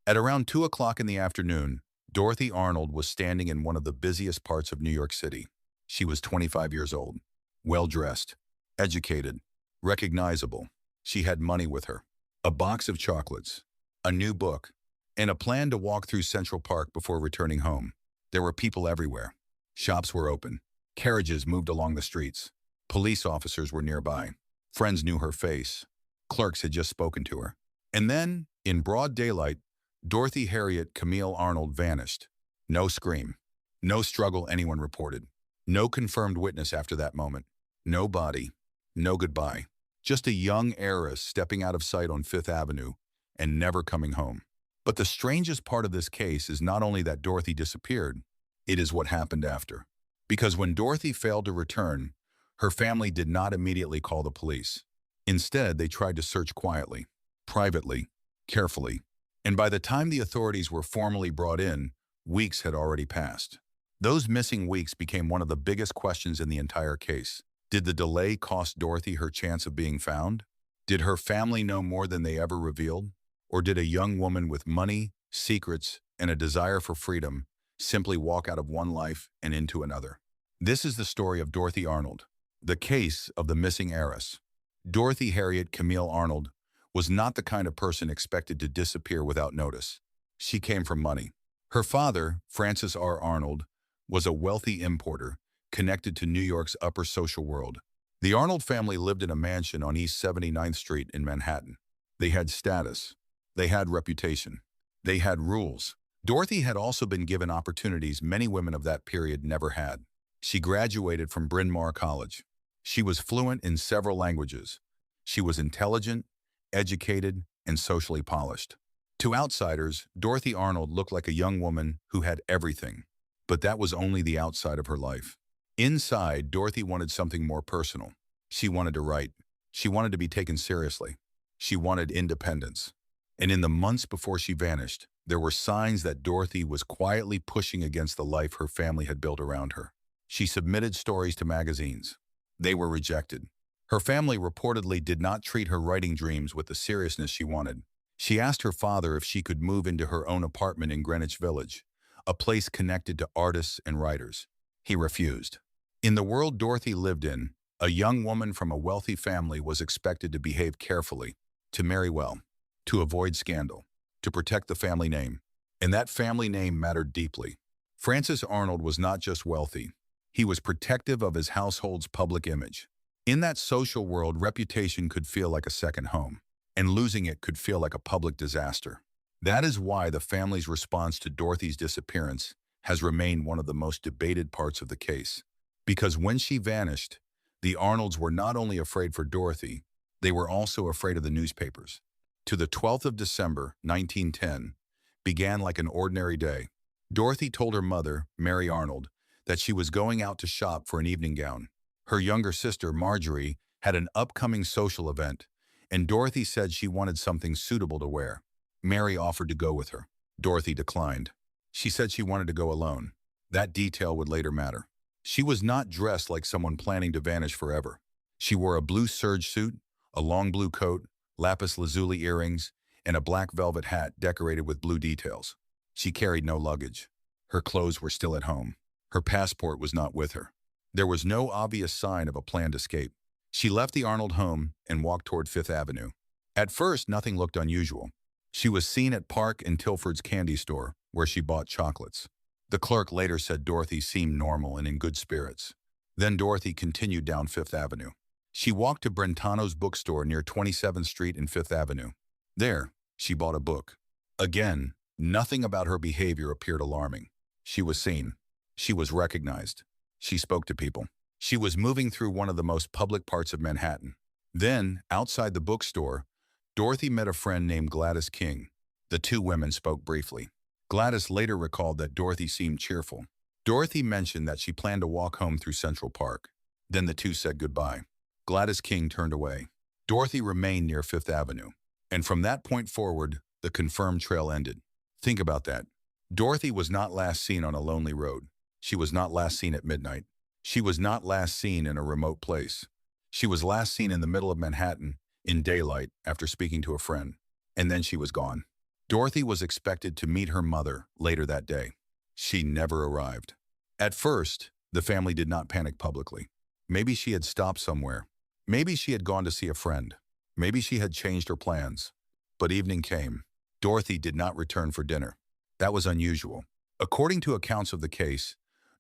At around 2 o'clock in the afternoon, Dorothy Arnold was standing in one of the busiest parts of New York City. She was 25 years old, well-dressed, educated, recognizable. She had money with her, a box of chocolates, a new book, and a plan to walk through Central Park before returning home. There were people everywhere. Shops were open. Carriages moved along the streets. Police officers were nearby. Friends knew her face. Clerks had just spoken to her. And then, in broad daylight, Dorothy Harriet Camille Arnold vanished. No scream. No struggle anyone reported. No confirmed witness after that moment. No body. No goodbye. Just a young heiress stepping out of sight on Fifth Avenue and never coming home. But the strangest part of this case is not only that Dorothy disappeared, it is what happened after. Because when Dorothy failed to return, her family did not immediately call the police. Instead, they tried to search quietly, privately, carefully. And by the time the authorities were formally brought in, weeks had already passed. Those missing weeks became one of the biggest questions in the entire case. Did the delay cost Dorothy her chance of being found? Did her family know more than they ever revealed? Or did a young woman with money, secrets, and a desire for freedom simply walk out of one life and into another? This is the story of Dorothy Arnold, the case of the missing heiress. Dorothy Harriet Camille Arnold was not the kind of person expected to disappear without notice. She came from money. Her father, Francis R. Arnold, was a wealthy importer connected to New York's upper social world. The Arnold family lived in a mansion on East 79th Street in Manhattan. They had status. They had reputation. They had rules. Dorothy had also been given opportunities many women of that period never had. She graduated from Bryn Mawr College. She was fluent in several languages. She was intelligent, educated, and socially polished. To outsiders, Dorothy Arnold looked like a young woman who had everything. But that was only the outside of her life. Inside, Dorothy wanted something more personal. She wanted to write. She wanted to be taken seriously. She wanted independence. And in the months before she vanished, there were signs that Dorothy was quietly pushing against the life her family had built around her. She submitted stories to magazines. They were rejected. Her family reportedly did not treat her writing dreams with the seriousness she wanted. She asked her father if she could move into her own apartment in Greenwich Village, a place connected to artists and writers. He refused. In the world Dorothy lived in, a young woman from a wealthy family was expected to behave carefully, to marry well, to avoid scandal, to protect the family name. And that family name mattered deeply. Francis Arnold was not just wealthy. He was protective of his household's public image. In that social world, reputation could feel like a second home, and losing it could feel like a public disaster. That is why the family's response to Dorothy's disappearance has remained one of the most debated parts of the case. Because when she vanished, the Arnolds were not only afraid for Dorothy, they were also afraid of the newspapers. To the 12th of December, 1910, began like an ordinary day. Dorothy told her mother, Mary Arnold, that she was going out to shop for an evening gown. Her younger sister, Marjorie, had an upcoming social event, and Dorothy said she wanted something suitable to wear. Mary offered to go with her. Dorothy declined. She said she wanted to go alone. That detail would later matter. She was not dressed like someone planning to vanish forever. She wore a blue serge suit, a long blue coat, lapis lazuli earrings, and a black velvet hat decorated with blue details. She carried no luggage. Her clothes were still at home. Her passport was not with her. There was no obvious sign of a planned escape. She left the Arnold home and walked toward Fifth Avenue. At first, nothing looked unusual. She was seen at Park and Tilford's candy store, where she bought chocolates. The clerk later said Dorothy seemed normal and in good spirits. Then Dorothy continued down Fifth Avenue. She walked to Brentano's bookstore near 27th Street and Fifth Avenue. There, she bought a book. Again, nothing about her behavior appeared alarming. She was seen. She was recognized. She spoke to people. She was moving through one of the most public parts of Manhattan. Then, outside the bookstore, Dorothy met a friend named Gladys King. The two women spoke briefly. Gladys later recalled that Dorothy seemed cheerful. Dorothy mentioned that she planned to walk home through Central Park. Then the two said goodbye. Gladys King turned away. Dorothy remained near Fifth Avenue. And from that point forward, the confirmed trail ended. Think about that. Dorothy was not last seen on a lonely road. She was not last seen at midnight. She was not last seen in a remote place. She was last seen in the middle of Manhattan, in daylight, after speaking to a friend. And then she was gone. Dorothy was expected to meet her mother later that day. She never arrived. At first, the family did not panic publicly. Maybe she had stopped somewhere. Maybe she had gone to see a friend. Maybe she had changed her plans. But evening came. Dorothy did not return for dinner. That was unusual. According to accounts of the case,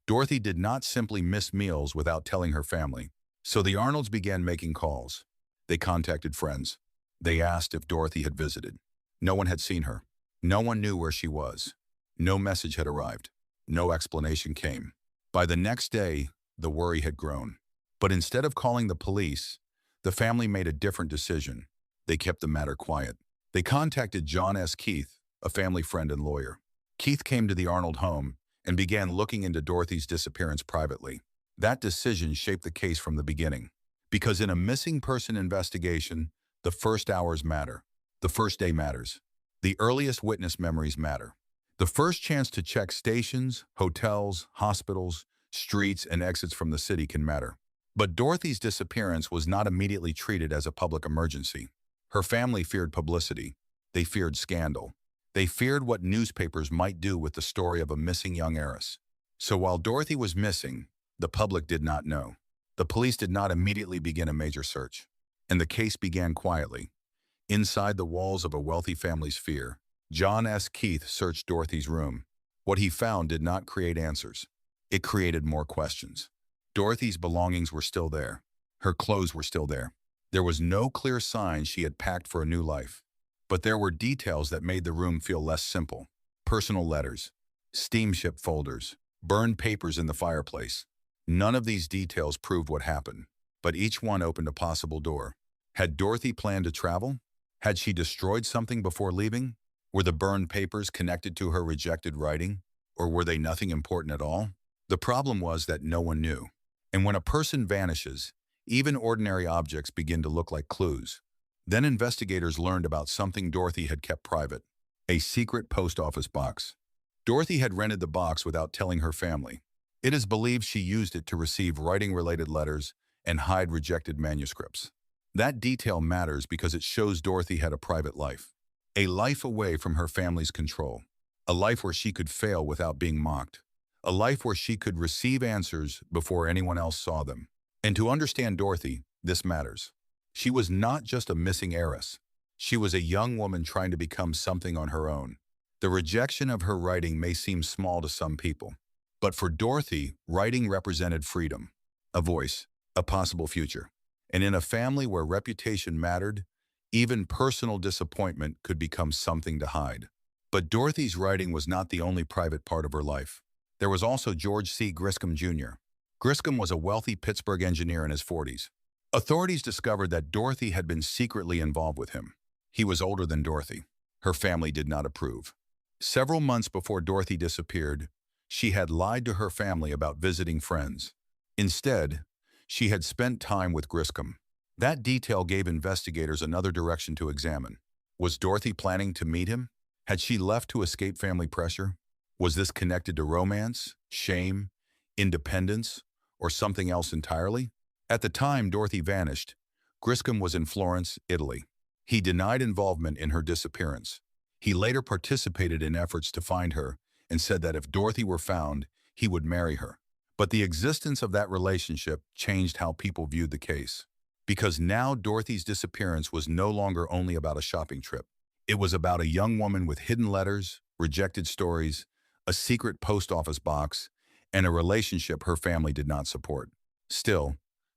Dorothy did not simply miss meals without telling her family. So the Arnolds began making calls. They contacted friends. They asked if Dorothy had visited. No one had seen her. No one knew where she was. No message had arrived. No explanation came. By the next day, the worry had grown. But instead of calling the police, the family made a different decision. They kept the matter quiet. They contacted John S. Keith, a family friend and lawyer. Keith came to the Arnold home and began looking into Dorothy's disappearance privately. That decision shaped the case from the beginning. Because in a missing person investigation, the first hours matter. The first day matters. The earliest witness memories matter. The first chance to check stations, hotels, hospitals, streets, and exits from the city can matter. But Dorothy's disappearance was not immediately treated as a public emergency. Her family feared publicity. They feared scandal. They feared what newspapers might do with the story of a missing young heiress. So while Dorothy was missing, the public did not know. The police did not immediately begin a major search. And the case began quietly. Inside the walls of a wealthy family's fear, John S. Keith searched Dorothy's room. What he found did not create answers. It created more questions. Dorothy's belongings were still there. Her clothes were still there. There was no clear sign she had packed for a new life. But there were details that made the room feel less simple. Personal letters, steamship folders, burned papers in the fireplace. None of these details proved what happened, but each one opened a possible door. Had Dorothy planned to travel? Had she destroyed something before leaving? Were the burned papers connected to her rejected writing? Or were they nothing important at all? The problem was that no one knew. And when a person vanishes, even ordinary objects begin to look like clues. Then investigators learned about something Dorothy had kept private, a secret post office box. Dorothy had rented the box without telling her family. It is believed she used it to receive writing-related letters and hide rejected manuscripts. That detail matters because it shows Dorothy had a private life, a life away from her family's control, a life where she could fail without being mocked, a life where she could receive answers before anyone else saw them. And to understand Dorothy, this matters. She was not just a missing heiress. She was a young woman trying to become something on her own. The rejection of her writing may seem small to some people, but for Dorothy, writing represented freedom, a voice, a possible future. And in a family where reputation mattered, even personal disappointment could become something to hide. But Dorothy's writing was not the only private part of her life. There was also George C. Griscom Jr. Griscom was a wealthy Pittsburgh engineer in his 40s. Authorities discovered that Dorothy had been secretly involved with him. He was older than Dorothy. Her family did not approve. Several months before Dorothy disappeared, she had lied to her family about visiting friends. Instead, she had spent time with Griscom. That detail gave investigators another direction to examine. Was Dorothy planning to meet him? Had she left to escape family pressure? Was this connected to romance, shame, independence, or something else entirely? At the time Dorothy vanished, Griscom was in Florence, Italy. He denied involvement in her disappearance. He later participated in efforts to find her and said that if Dorothy were found, he would marry her. But the existence of that relationship changed how people viewed the case. Because now Dorothy's disappearance was no longer only about a shopping trip. It was about a young woman with hidden letters, rejected stories, a secret post office box, and a relationship her family did not support. Still,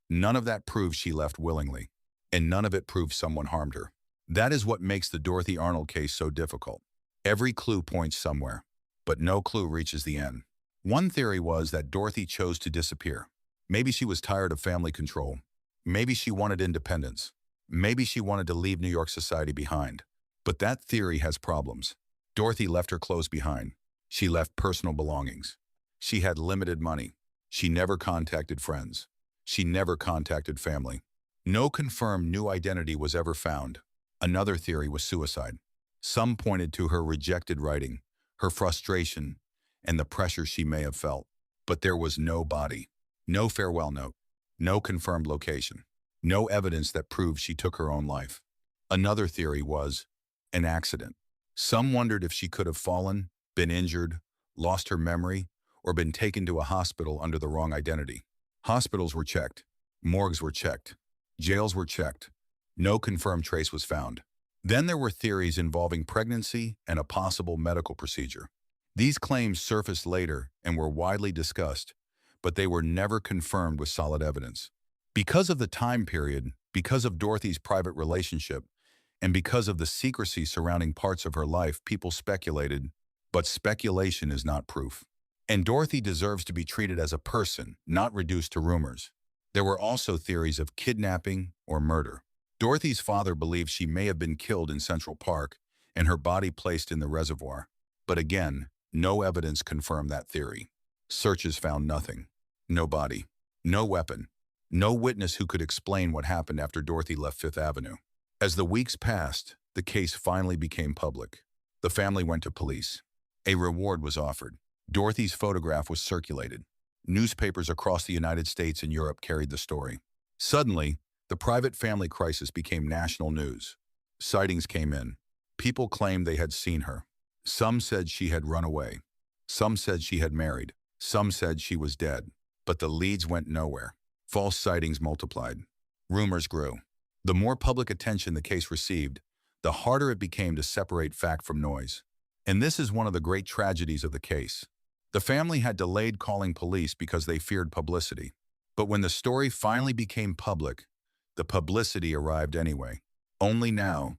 none of that proves she left willingly, and none of it proves someone harmed her. That is what makes the Dorothy Arnold case so difficult. Every clue points somewhere, but no clue reaches the end. One theory was that Dorothy chose to disappear. Maybe she was tired of family control. Maybe she wanted independence. Maybe she wanted to leave New York society behind. But that theory has problems. Dorothy left her clothes behind. She left personal belongings. She had limited money. She never contacted friends. She never contacted family. No confirmed new identity was ever found. Another theory was suicide. Some pointed to her rejected writing, her frustration, and the pressure she may have felt. But there was no body, no farewell note, no confirmed location, no evidence that proved she took her own life. Another theory was an accident. Some wondered if she could have fallen, been injured, lost her memory, or been taken to a hospital under the wrong identity. Hospitals were checked. Morgues were checked. Jails were checked. No confirmed trace was found. Then there were theories involving pregnancy and a possible medical procedure. These claims surfaced later and were widely discussed, but they were never confirmed with solid evidence. Because of the time period, because of Dorothy's private relationship, and because of the secrecy surrounding parts of her life, people speculated, but speculation is not proof. And Dorothy deserves to be treated as a person, not reduced to rumors. There were also theories of kidnapping or murder. Dorothy's father believed she may have been killed in Central Park and her body placed in the reservoir. But again, no evidence confirmed that theory. Searches found nothing. No body. No weapon. No witness who could explain what happened after Dorothy left Fifth Avenue. As the weeks passed, the case finally became public. The family went to police. A reward was offered. Dorothy's photograph was circulated. Newspapers across the United States and Europe carried the story. Suddenly, the private family crisis became national news. Sightings came in. People claimed they had seen her. Some said she had run away. Some said she had married. Some said she was dead. But the leads went nowhere. False sightings multiplied. Rumors grew. The more public attention the case received, the harder it became to separate fact from noise. And this is one of the great tragedies of the case. The family had delayed calling police because they feared publicity. But when the story finally became public, the publicity arrived anyway. Only now,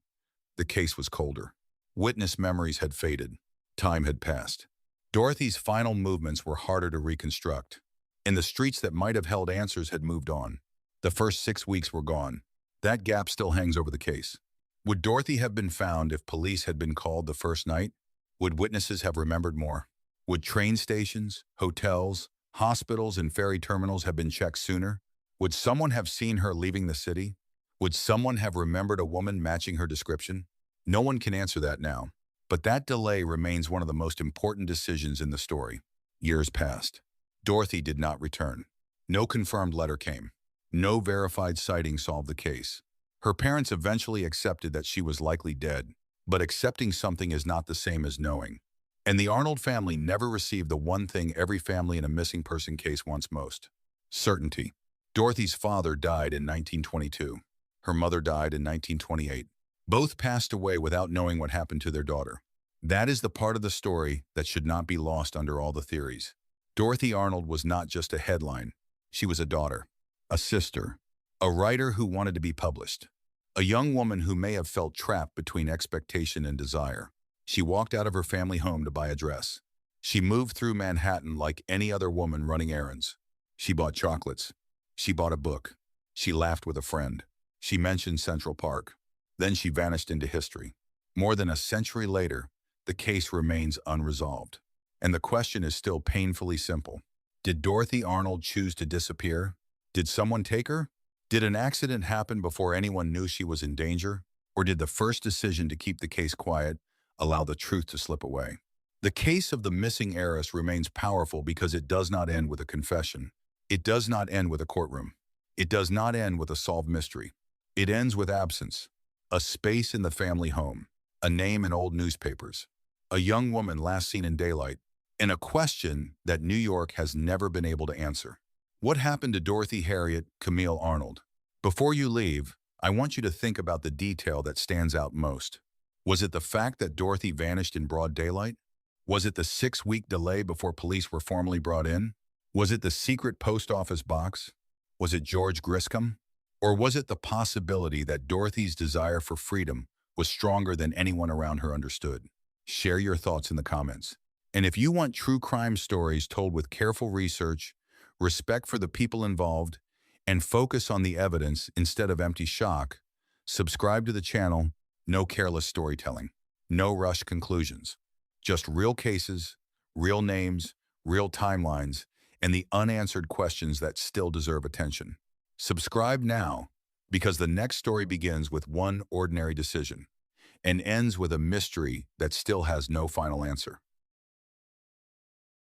the case was colder. Witness memories had faded. Time had passed. Dorothy's final movements were harder to reconstruct. And the streets that might have held answers had moved on. The first 6 weeks were gone. That gap still hangs over the case. Would Dorothy have been found if police had been called the first night? Would witnesses have remembered more? Would train stations, hotels, hospitals, and ferry terminals have been checked sooner? Would someone have seen her leaving the city? Would someone have remembered a woman matching her description? No one can answer that now. But that delay remains one of the most important decisions in the story. Years passed. Dorothy did not return. No confirmed letter came. No verified sighting solved the case. Her parents eventually accepted that she was likely dead, but accepting something is not the same as knowing. And the Arnold family never received the one thing every family in a missing person case wants most: certainty. Dorothy's father died in 1922. Her mother died in 1928. Both passed away without knowing what happened to their daughter. That is the part of the story that should not be lost under all the theories. Dorothy Arnold was not just a headline. She was a daughter, a sister, a writer who wanted to be published, a young woman who may have felt trapped between expectation and desire. She walked out of her family home to buy a dress. She moved through Manhattan like any other woman running errands. She bought chocolates. She bought a book. She laughed with a friend. She mentioned Central Park. Then she vanished into history. More than a century later, the case remains unresolved. And the question is still painfully simple. Did Dorothy Arnold choose to disappear? Did someone take her? Did an accident happen before anyone knew she was in danger? Or did the first decision to keep the case quiet allow the truth to slip away? The case of the missing heiress remains powerful because it does not end with a confession. It does not end with a courtroom. It does not end with a solved mystery. It ends with absence, a space in the family home, a name in old newspapers, a young woman last seen in daylight, and a question that New York has never been able to answer. What happened to Dorothy Harriet Camille Arnold? Before you leave, I want you to think about the detail that stands out most. Was it the fact that Dorothy vanished in broad daylight? Was it the 6-week delay before police were formally brought in? Was it the secret post office box? Was it George Griscom? Or was it the possibility that Dorothy's desire for freedom was stronger than anyone around her understood? Share your thoughts in the comments. And if you want true crime stories told with careful research, respect for the people involved, and focus on the evidence instead of empty shock, subscribe to the channel. No careless storytelling, no rushed conclusions, just real cases, real names, real timelines, and the unanswered questions that still deserve attention. Subscribe now, because the next story begins with one ordinary decision and ends with a mystery that still has no final answer.